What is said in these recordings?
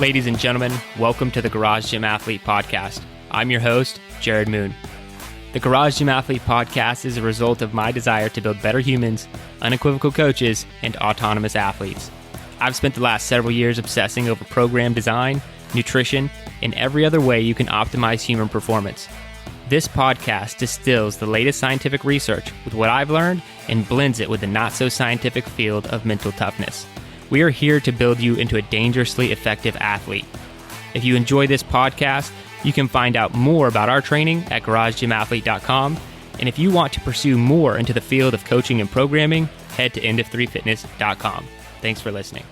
Ladies and gentlemen, welcome to the Garage Gym Athlete Podcast. I'm your host, Jared Moon. The Garage Gym Athlete Podcast is a result of my desire to build better humans, unequivocal coaches, and autonomous athletes. I've spent the last several years obsessing over program design, nutrition, and every other way you can optimize human performance. This podcast distills the latest scientific research with what I've learned and blends it with the not-so-scientific field of mental toughness. We are here to build you into a dangerously effective athlete. If you enjoy this podcast, you can find out more about our training at garagegymathlete.com. And if you want to pursue more into the field of coaching and programming, head to endof3fitness.com. Thanks for listening.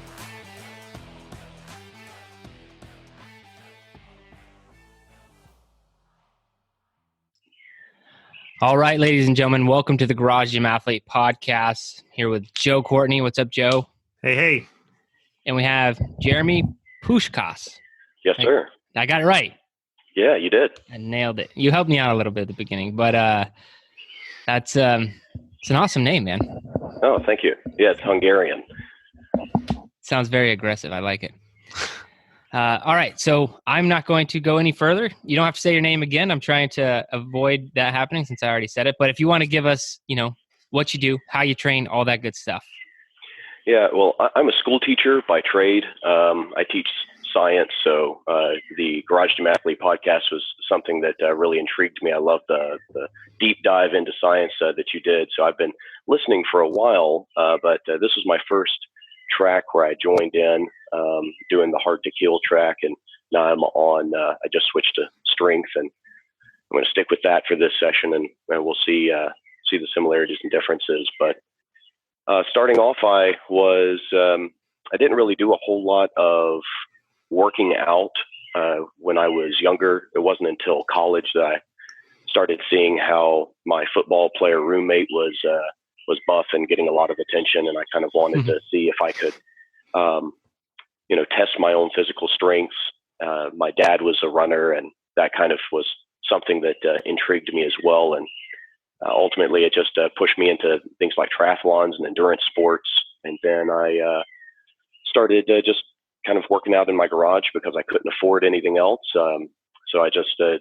All right, ladies and gentlemen, welcome to the Garage Gym Athlete Podcast. Here with Joe Courtney. What's up, Joe? Hey. And we have Jeremy Puskas. Yes, sir. I got it right. Yeah, you did. I nailed it. You helped me out a little bit at the beginning, but that's it's an awesome name, man. Oh, thank you. Yeah, it's Hungarian. Sounds very aggressive. I like it. All right, so I'm not going to go any further. You don't have to say your name again. I'm trying to avoid that happening since I already said it. But if you want to give us, what you do, how you train, all that good stuff. Yeah, well, I'm a school teacher by trade. I teach science, so the Garage Gym Athlete podcast was something that really intrigued me. I love the deep dive into science that you did. So I've been listening for a while, but this was my first track where I joined in doing the hard to kill track, and now I'm on. I just switched to strength, and I'm going to stick with that for this session, and we'll see the similarities and differences. But starting off, I didn't really do a whole lot of working out when I was younger. It wasn't until college that I started seeing how my football player roommate was buff and getting a lot of attention, and I kind of wanted to see if I could, test my own physical strengths. My dad was a runner, and that kind of was something that intrigued me as well. And ultimately, it just pushed me into things like triathlons and endurance sports. And then I started just kind of working out in my garage because I couldn't afford anything else. So I just I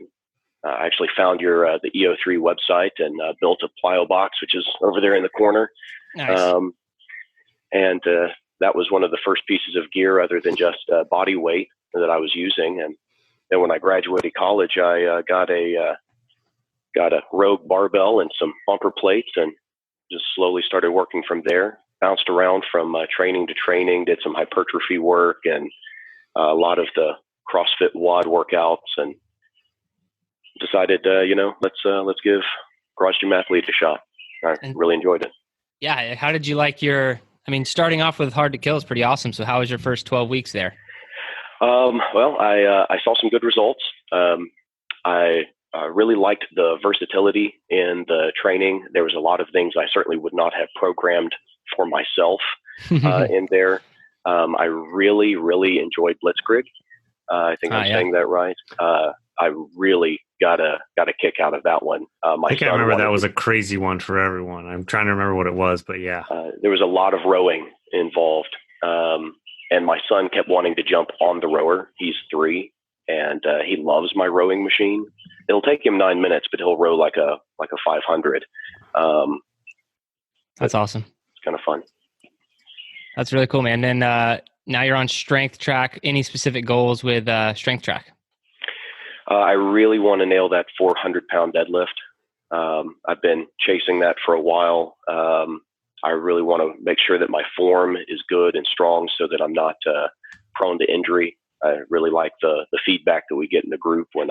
actually found the EO3 website and built a plyo box, which is over there in the corner. Nice. And that was one of the first pieces of gear other than just body weight that I was using. And then when I graduated college, I got a Rogue barbell and some bumper plates, and just slowly started working from there. Bounced around from training to training, did some hypertrophy work and a lot of the CrossFit WOD workouts, and decided, let's give Garage Gym Athlete a shot. I really enjoyed it. Yeah. How did you like starting off with hard to kill is pretty awesome. So how was your first 12 weeks there? Well, I saw some good results. I really liked the versatility in the training. There was a lot of things I certainly would not have programmed for myself in there. I really, really enjoyed Blitzkrieg. I think I'm saying that right. I really got a kick out of that one. I can't remember. That was a crazy one for everyone. I'm trying to remember what it was, but yeah. There was a lot of rowing involved. And my son kept wanting to jump on the rower. He's 3, and he loves my rowing machine. It'll take him 9 minutes, but he'll row like a 500. That's awesome. It's kind of fun. That's really cool, man. And now you're on strength track. Any specific goals with strength track? I really want to nail that 400-pound deadlift. I've been chasing that for a while. I really want to make sure that my form is good and strong so that I'm not prone to injury. I really like the feedback that we get in the group when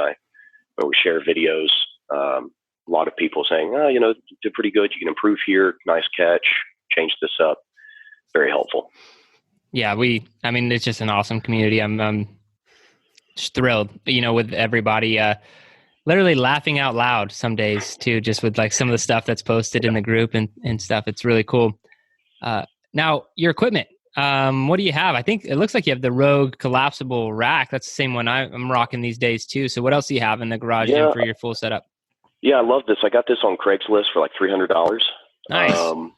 we share videos. A lot of people saying, you did pretty good. You can improve here. Nice catch. Change this up. Very helpful. Yeah, it's just an awesome community. I'm just thrilled, with everybody literally laughing out loud some days too, just with like some of the stuff that's posted in the group and stuff. It's really cool. Now your equipment, what do you have? I think it looks like you have the Rogue collapsible rack. That's the same one I'm rocking these days too. So what else do you have in the garage gym for your full setup? Yeah, I love this. I got this on Craigslist for like $300. Nice.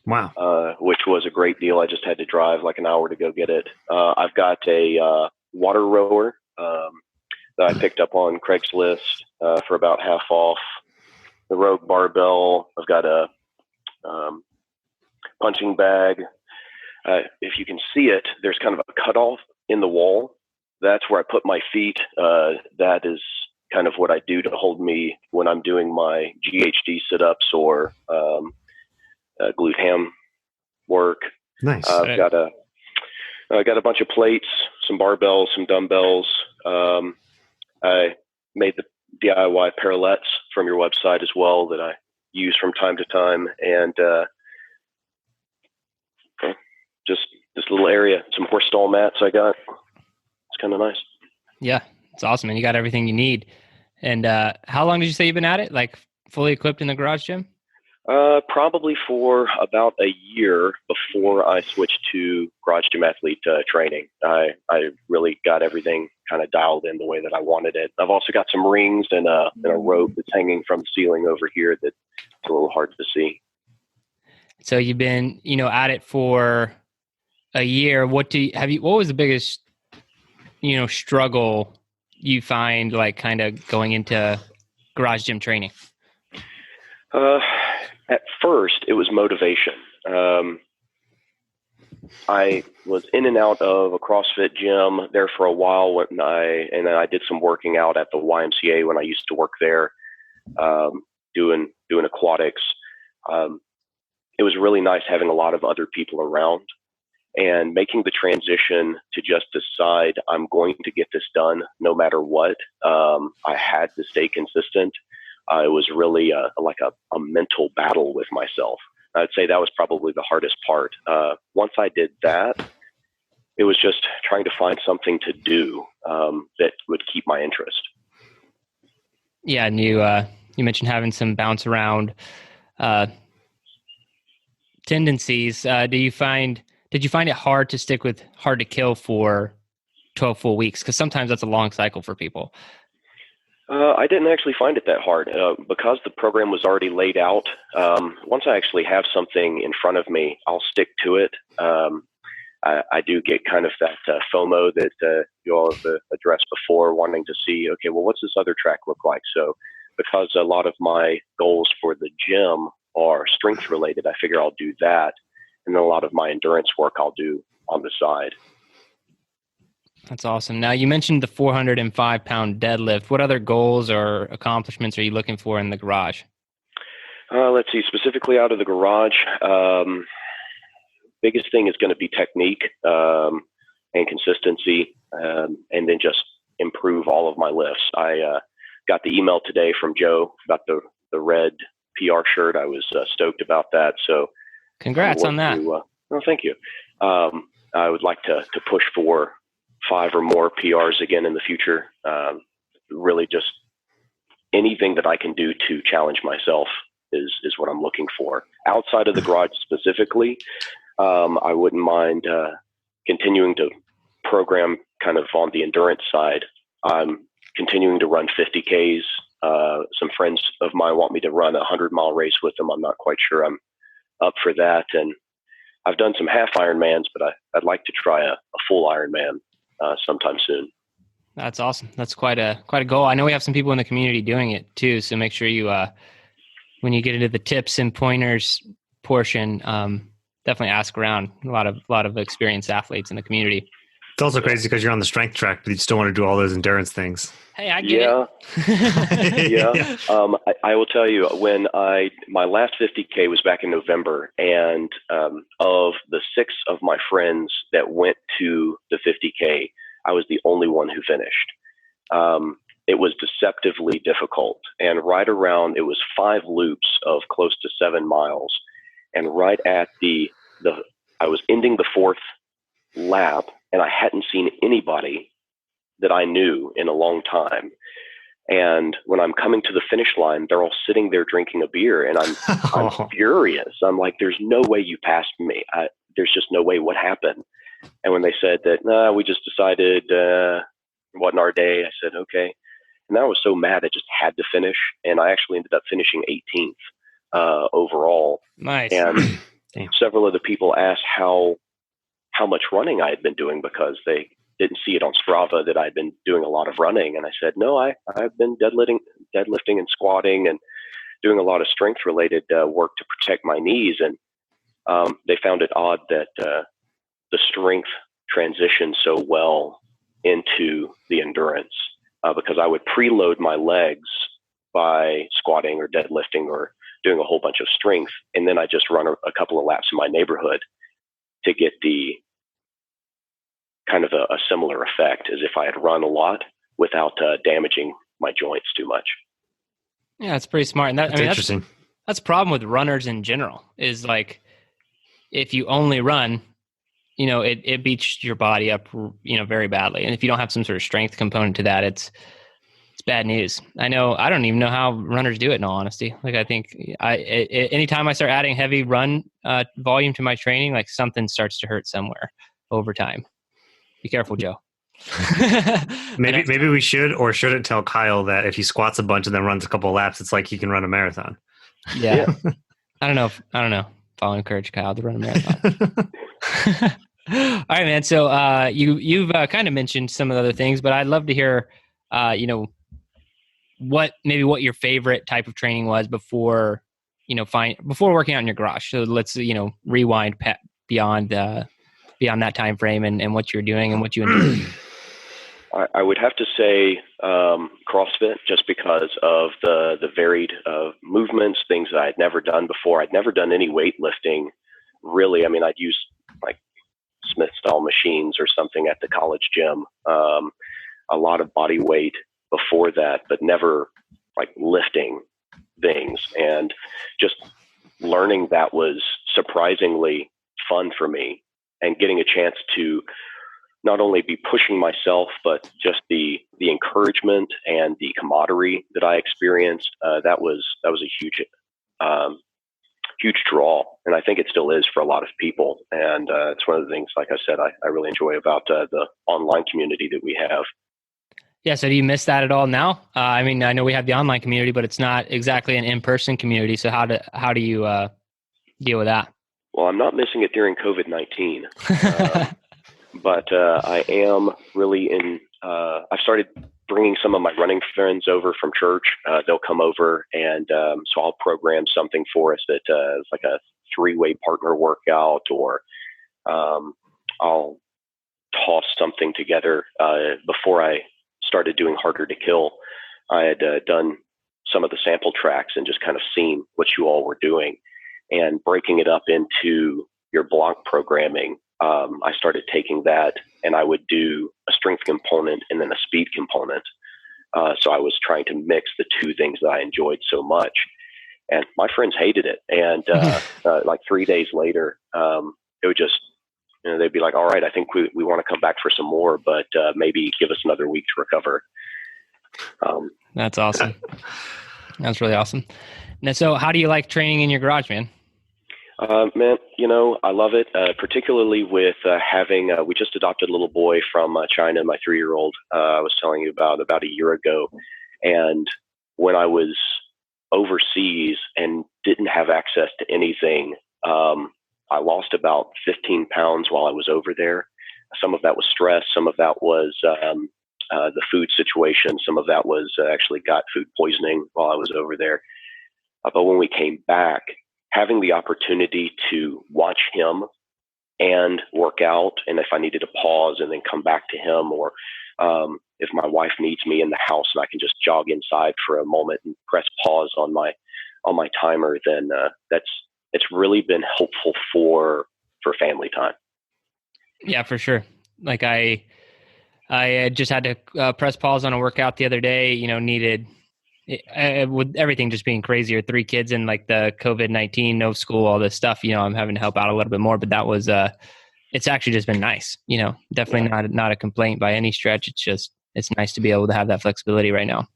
Wow. Which was a great deal. I just had to drive like an hour to go get it. I've got a water rower that I picked up on Craigslist for about half off. The Rogue barbell. I've got a punching bag. If you can see it, there's kind of a cutoff in the wall. That's where I put my feet. That is kind of what I do to hold me when I'm doing my GHD sit-ups or glute ham work. Nice. I got a bunch of plates, some barbells, some dumbbells. I made the DIY parallettes from your website as well that I use from time to time, and just this little area, some horse stall mats I got. It's kind of nice. Yeah, it's awesome. And you got everything you need. And how long did you say you've been at it? Like fully equipped in the garage gym? Probably for about a year before I switched to garage gym athlete training. I really got everything kind of dialed in the way that I wanted it. I've also got some rings and a rope that's hanging from the ceiling over here that's a little hard to see. So you've been, at it for a year. What was the biggest, struggle you find like kind of going into garage gym training? At first it was motivation. I was in and out of a CrossFit gym there for a while and then I did some working out at the YMCA when I used to work there, doing aquatics. It was really nice having a lot of other people around and making the transition to just decide I'm going to get this done no matter what. I had to stay consistent. It was really like a mental battle with myself. I'd say that was probably the hardest part. Once I did that, it was just trying to find something to do that would keep my interest. Yeah, and you mentioned having some bounce around tendencies. Did you find it hard to stick with hard to kill for 12 full weeks? Because sometimes that's a long cycle for people. I didn't actually find it that hard because the program was already laid out. Once I actually have something in front of me, I'll stick to it. I do get kind of that FOMO that you all have addressed before, wanting to see, okay, well, what's this other track look like? So because a lot of my goals for the gym are strength related, I figure I'll do that. And then a lot of my endurance work I'll do on the side. That's awesome. Now you mentioned the 405-pound deadlift. What other goals or accomplishments are you looking for in the garage? Let's see, specifically out of the garage, biggest thing is going to be technique and consistency, and then just improve all of my lifts. I got the email today from Joe about the red PR shirt. I was stoked about that. So congrats on that. Thank you. I would like to push for 5 or more PRs again in the future. Really just anything that I can do to challenge myself is what I'm looking for. Outside of the garage specifically, I wouldn't mind continuing to program kind of on the endurance side. I'm continuing to run 50Ks. Some friends of mine want me to run a 100-mile race with them. I'm not quite sure I'm up for that. And I've done some half Ironmans, but I'd like to try a full Ironman sometime soon. That's awesome. That's quite a goal. I know we have some people in the community doing it too. So make sure you, when you get into the tips and pointers portion, definitely ask around. A lot of experienced athletes in the community. It's also crazy because you're on the strength track, but you still want to do all those endurance things. Hey, I get it. Yeah. I will tell you, when my last 50K was back in November, and of the 6 of my friends that went to the 50K, I was the only one who finished. It was deceptively difficult, and it was 5 loops of close to 7 miles, and right at I was ending the 4th lap, and I hadn't seen anybody that I knew in a long time. And when I'm coming to the finish line, they're all sitting there drinking a beer, and I'm furious. I'm like, there's no way you passed me. There's just no way. What happened? And when they said that, we just decided it wasn't our day, I said, okay. And I was so mad, I just had to finish. And I actually ended up finishing 18th overall. Nice. And several of the people asked how much running I had been doing, because they didn't see it on Strava that I'd been doing a lot of running. And I said, no, I've been deadlifting and squatting and doing a lot of strength related work to protect my knees. And they found it odd that the strength transitioned so well into the endurance because I would preload my legs by squatting or deadlifting or doing a whole bunch of strength. And then I just run a couple of laps in my neighborhood to get the kind of a similar effect as if I had run a lot without damaging my joints too much. Yeah, it's pretty smart. And That's interesting. That's a problem with runners in general is like, if you only run, it beats your body up, very badly. And if you don't have some sort of strength component to that, it's bad news. I don't even know how runners do it in all honesty. Like I think anytime I start adding heavy run volume to my training, like something starts to hurt somewhere over time. Be careful, Joe. Maybe we should or shouldn't tell Kyle that if he squats a bunch and then runs a couple of laps, it's like he can run a marathon. Yeah. I don't know if I'll encourage Kyle to run a marathon. All right, man. So you've kind of mentioned some of the other things, but I'd love to hear, what your favorite type of training was before working out in your garage. So let's rewind beyond that time frame and what you're doing and what you enjoy. I would have to say CrossFit, just because of the varied movements, things that I had never done before. I'd never done any weightlifting, really. I mean, I'd use like Smith-style machines or something at the college gym. A lot of body weight before that, but never like lifting things. And just learning that was surprisingly fun for me, and getting a chance to not only be pushing myself, but just the encouragement and the camaraderie that I experienced. That was a huge draw. And I think it still is for a lot of people. And it's one of the things, like I said, I really enjoy about the online community that we have. Yeah. So do you miss that at all now? I mean, I know we have the online community, but it's not exactly an in-person community. So how do you deal with that? Well, I'm not missing it during COVID-19. But I am really I've started bringing some of my running friends over from church. They'll come over, and so I'll program something for us that is like a 3-way partner workout, or I'll toss something together. Before I started doing Harder to Kill, I had done some of the sample tracks and just kind of seen what you all were doing, and breaking it up into your block programming. I started taking that, and I would do a strength component and then a speed component. So I was trying to mix the two things that I enjoyed so much, and my friends hated it. And like 3 days later, it would just, they'd be like, "All right, I think we want to come back for some more, but maybe give us another week to recover." That's awesome. That's really awesome. Now, so how do you like training in your garage, man? Man, I love it, particularly with having, we just adopted a little boy from China, my 3-year-old, I was telling you about a year ago. And when I was overseas and didn't have access to anything, I lost about 15 pounds while I was over there. Some of that was stress. Some of that was the food situation. Some of that was actually got food poisoning while I was over there. But when we came back, having the opportunity to watch him and work out, and if I needed to pause and then come back to him, or if my wife needs me in the house and I can just jog inside for a moment and press pause on my timer, then it's really been helpful for family time. Yeah, for sure. Like I just had to press pause on a workout the other day. Needed. With everything just being crazier, 3 kids and like the COVID-19, no school, all this stuff, I'm having to help out a little bit more, but that was, it's actually just been nice, definitely not a complaint by any stretch. It's nice to be able to have that flexibility right now.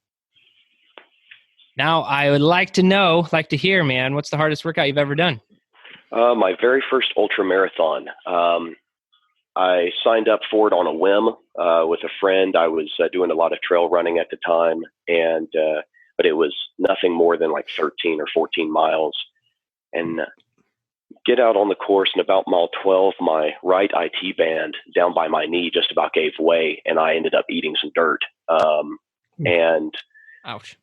Now I would like to hear, man, what's the hardest workout you've ever done? My very first ultra marathon. I signed up for it on a whim, with a friend. I was doing a lot of trail running at the time, and but it was nothing more than like 13 or 14 miles. And get out on the course, and about mile 12, my right IT band down by my knee just about gave way, and I ended up eating some dirt. And ouch.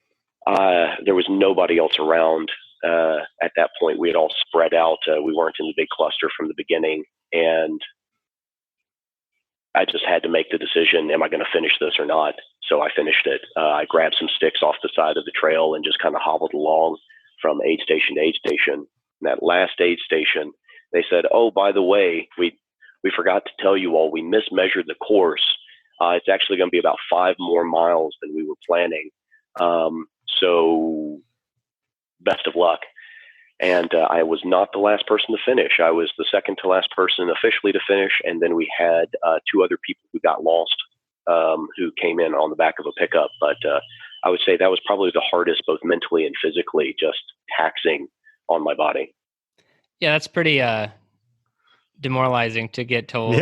There was nobody else around at that point. We had all spread out. We weren't in the big cluster from the beginning, and I just had to make the decision, am I going to finish this or not? So I finished it. I grabbed some sticks off the side of the trail and just kind of hobbled along from aid station to aid station. And that last aid station, they said, oh, by the way, we forgot to tell you all, we mismeasured the course. It's actually going to be about 5 more miles than we were planning. So best of luck. And I was not the last person to finish. I was the second to last person officially to finish. And then we had 2 other people who got lost, who came in on the back of a pickup. But I would say that was probably the hardest, both mentally and physically, just taxing on my body. Yeah, that's pretty demoralizing to get told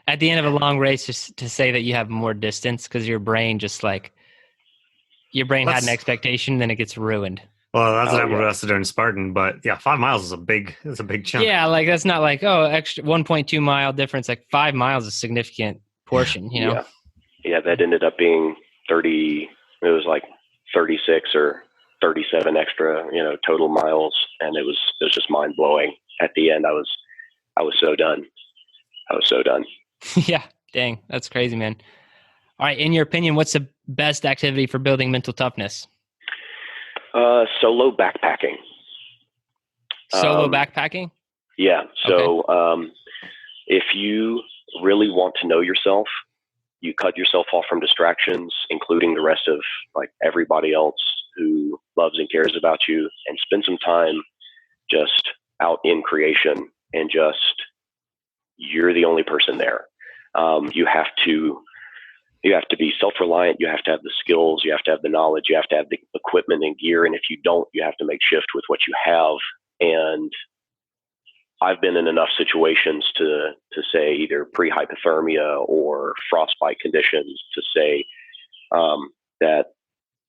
at the end of a long race just to say that you have more distance, because your brain just like, your brain had an expectation, then it gets ruined. Well, that's what happened with us during Spartan, but 5 miles is a big chunk. Yeah, like that's not like, oh, extra 1.2 mile difference. Like 5 miles is a significant portion, you know? Yeah, that ended up being 30, it was like 36 or 37 extra, total miles. And it was just mind blowing. At the end, I was so done. Yeah, dang, that's crazy, man. All right, in your opinion, what's the best activity for building mental toughness? Solo backpacking. Solo backpacking? Yeah. So if you really want to know yourself, you cut yourself off from distractions, including the rest of like everybody else who loves and cares about you, and spend some time just out in creation, and just, you're the only person there. You have to be self-reliant. You have to have the skills. You have to have the knowledge. You have to have the equipment and gear. And if you don't, you have to make shift with what you have. And I've been in enough situations to say either pre-hypothermia or frostbite conditions to say that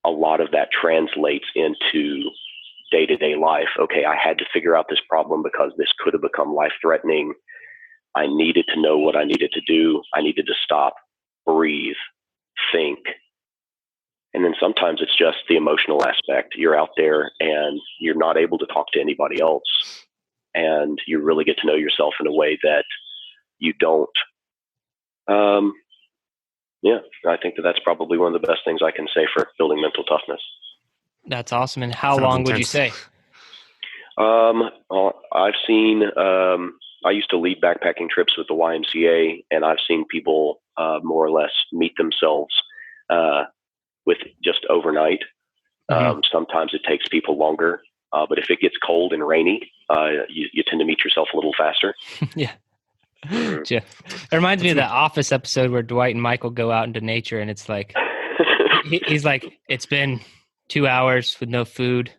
a lot of that translates into day-to-day life. Okay, I had to figure out this problem because this could have become life-threatening. I needed to know what I needed to do. I needed to stop, breathe, think. And then sometimes it's just the emotional aspect. You're out there and you're not able to talk to anybody else. And you really get to know yourself in a way that you don't. I think that's probably one of the best things I can say for building mental toughness. That's awesome. And how long would you say? I've seen, I used to lead backpacking trips with the YMCA, and I've seen people more or less meet themselves with just overnight. Sometimes it takes people longer, but if it gets cold and rainy, you tend to meet yourself a little faster. Yeah. It reminds me of the Office episode where Dwight and Michael go out into nature, and it's like, he's like, it's been 2 hours with no food.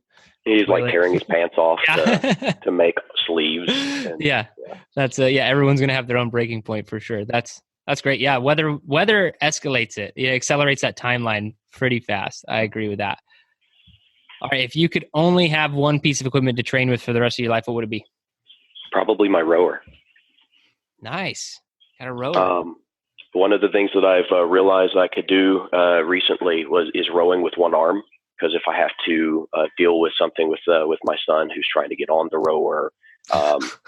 He's like tearing his pants off to make sleeves. And, that's everyone's gonna have their own breaking point for sure. That's great. Yeah, weather escalates it. It accelerates that timeline pretty fast. I agree with that. All right, if you could only have one piece of equipment to train with for the rest of your life, what would it be? Probably my rower. Nice. Got a rower. One of the things that I've realized I could do recently is rowing with one arm. Because if I have to deal with something with my son who's trying to get on the rower,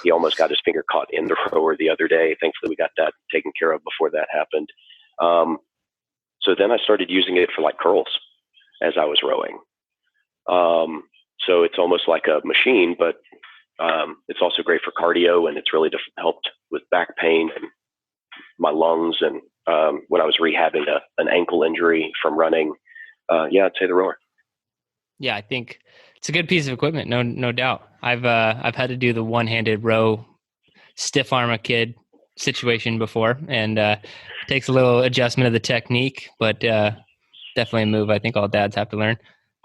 he almost got his finger caught in the rower the other day. Thankfully, we got that taken care of before that happened. So then I started using it for like curls as I was rowing. So it's almost like a machine, but it's also great for cardio, and it's really helped with back pain and my lungs. And when I was rehabbing an ankle injury from running, I'd say the rower. Yeah, I think it's a good piece of equipment. No doubt. I've had to do the one-handed row, stiff arm a kid situation before, and it takes a little adjustment of the technique, but definitely a move I think all dads have to learn.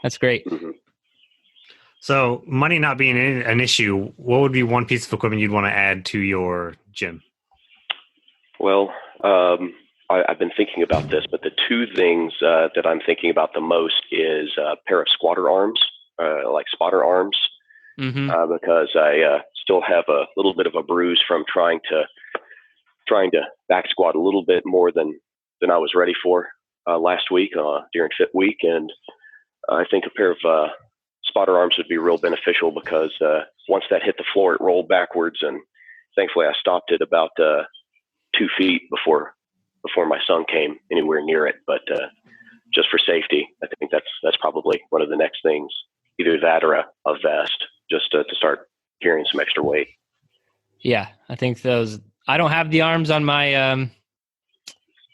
That's great. Mm-hmm. So money not being an issue, what would be one piece of equipment you'd want to add to your gym? Well, I've been thinking about this, but the 2 things that I'm thinking about the most is a pair of squatter arms, like spotter arms, because I still have a little bit of a bruise from trying to back squat a little bit more than I was ready for last week during fit week. And I think a pair of spotter arms would be real beneficial, because once that hit the floor, it rolled backwards, and thankfully I stopped it about 2 feet before my son came anywhere near it. But just for safety, I think that's probably one of the next things, either that or a vest, just to start carrying some extra weight. Yeah, I think I don't have the arms on my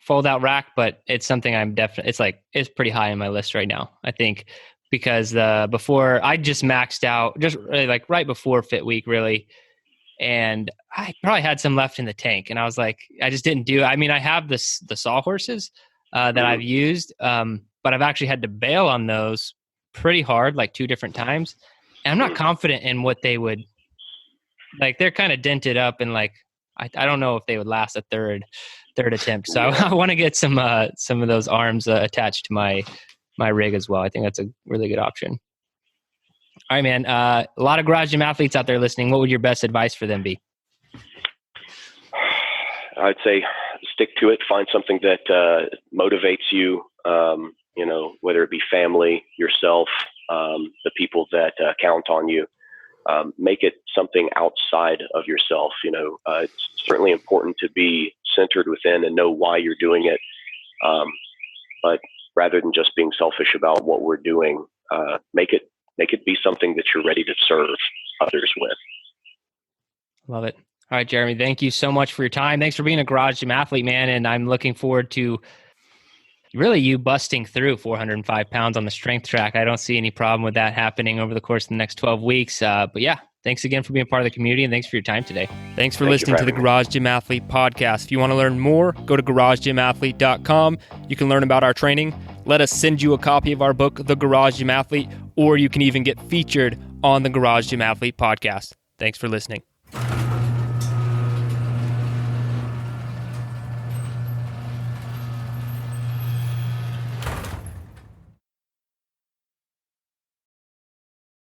fold out rack, but it's something I'm definitely, it's pretty high on my list right now. I think because before I just maxed out, just really like right before fit week, really. And I probably had some left in the tank, and I was like, I just didn't do. I mean, I have the sawhorses that I've used, but I've actually had to bail on those pretty hard, like 2 different times. And I'm not confident in what they would, like, they're kind of dented up, and like I don't know if they would last a third attempt. So I want to get some of those arms attached to my rig as well. I think that's a really good option. All right, man. A lot of garage gym athletes out there listening. What would your best advice for them be? I'd say stick to it. Find something that motivates you, whether it be family, yourself, the people that count on you. Make it something outside of yourself. It's certainly important to be centered within and know why you're doing it. But rather than just being selfish about what we're doing, make it be something that you're ready to serve others with. Love it. All right, Jeremy, thank you so much for your time. Thanks for being a garage gym athlete, man. And I'm looking forward to really you busting through 405 pounds on the strength track. I don't see any problem with that happening over the course of the next 12 weeks. But yeah, thanks again for being part of the community, and thanks for your time today. Thanks for listening to the Garage Gym Athlete podcast. If you want to learn more, go to garagegymathlete.com. You can learn about our training. Let us send you a copy of our book, The Garage Gym Athlete, or you can even get featured on the Garage Gym Athlete podcast. Thanks for listening.